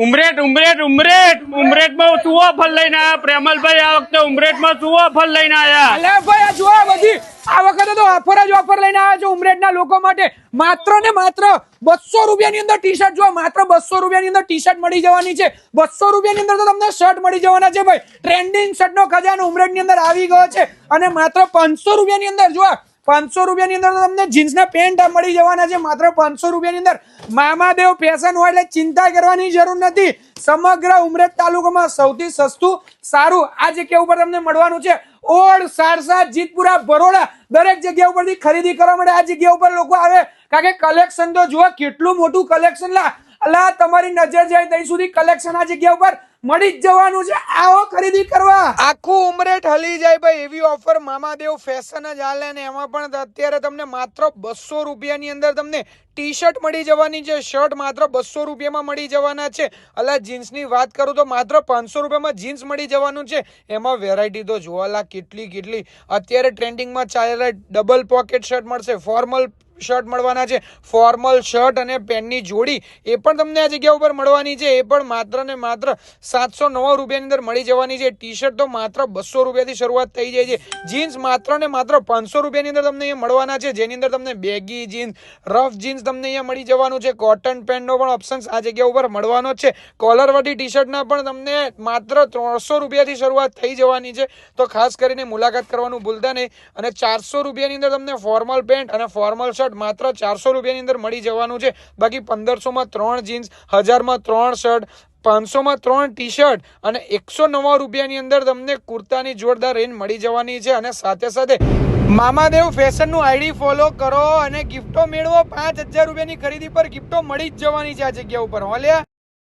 ઉમરેઠ ઉમરેઠ ઉમરેઠ ઉમરેઠમાં શું ઓફર લઈને આયા પ્રેમલભાઈ? આ વખતે ઉમરેઠમાં શું ઓફર લઈને આયા? અલે ભાઈ આ જો બધી આ વખતે તો ઓફર જ ઓફર લઈને આવ્યા છે ઉમરેઠના લોકો માટે. માત્ર ને માત્ર 200 રૂપિયાની અંદર ટી શર્ટ જો માત્ર 200 રૂપિયાની અંદર ટી શર્ટ મળી જવાની છે. 200 રૂપિયાની અંદર તો તમને શર્ટ મળી જવાના છે ભાઈ. ટ્રેન્ડિંગ શર્ટનો ખજાનો ઉમરેઠની અંદર આવી ગયો છે અને માત્ર 500 રૂપિયાની અંદર જો 500 રૂપિયાની અંદર તો તમને જીન્સના પેન્ટ મળી જવાના છે માત્ર 500 રૂપિયાની અંદર. મામાદેવ ફેશન હોય એટલે ચિંતા કરવાની જરૂર નથી. સમગ્ર ઉમરેઠ તાલુકામાં સૌથી સસ્તું સારું આ જગ્યા ઉપર તમને મળવાનું છે. ઓડ સારસા જીતપુરા બરોડા દરેક જગ્યા ઉપરથી ખરીદી કરવા માટે આ જગ્યા ઉપર લોકો આવે કારણ કે કલેક્શન તો જુઓ કેટલું મોટું કલેક્શન અલા તમારી નજર જાય ત્યાં સુધી કલેક્શન આ જગ્યા ઉપર મળી જ જવાનું છે. આવો ખરીદી કરવા. આખું ઉમરેઠ હલી જાય ભાઈ એવી ઓફર મામાદેવ ફેશન જ હાલે ને એમાં પણ અત્યારે તમને માત્ર 200 રૂપિયાની અંદર તમને ટી શર્ટ મળી જવાની છે. શર્ટ માત્ર 200 રૂપિયામાં મળી જવાના છે. અલા જીન્સની વાત કરું તો માત્ર 500 રૂપિયામાં જીન્સ મળી જવાનું છે. એમાં વેરાયટી તો જોવાલા કેટલી અત્યારે ટ્રેન્ડિંગમાં ચાલેલા ડબલ પોકેટ શર્ટ મળશે, ફોર્મલ શર્ટ મળવાના છે, ફોર્મલ શર્ટ અને પેન્ટની જોડી એ પણ તમને આ જગ્યા ઉપર મળવાની છે. એ પણ માત્ર ને માત્ર 709 રૂપિયાની અંદર મળી જવાની છે. ટી શર્ટ તો માત્ર 200 રૂપિયાથી શરૂઆત થઈ જાય છે. જીન્સ માત્ર ને માત્ર 500 રૂપિયાની અંદર તમને અહીંયા મળવાના છે જેની અંદર તમને બેગી જીન્સ, રફ જીન્સ તમને અહીંયા મળી જવાનું છે. કોટન પેન્ટનો પણ ઓપ્શન આ જગ્યા ઉપર મળવાનો છે. કોલરવાળી ટી શર્ટના પણ તમને માત્ર 300 રૂપિયાથી શરૂઆત થઈ જવાની છે. તો ખાસ કરીને મુલાકાત કરવાનું ભૂલતા નહીં. અને 400 રૂપિયાની અંદર તમને ફોર્મલ પેન્ટ અને ફોર્મલ શર્ટ માત્ર 400 રૂપિયાની અંદર મળી જવાનું છે. બાકી 1500માં 3 જીન્સ, 1000માં 3 શર્ટ, 500માં 3 ટી શર્ટ અને 109 રૂપિયાની અંદર તમને કુર્તાની જોરદાર રેન્જ મળી જવાની છે. અને સાથે સાથે મામાદેવ ફેશનનું આઈડી ફોલો કરો અને ગિફ્ટો મેળવો. 5000 રૂપિયાની ખરીદી પર ગિફ્ટો મળી જ જવાની છે આ જગ્યા ઉપર. હોલ્યા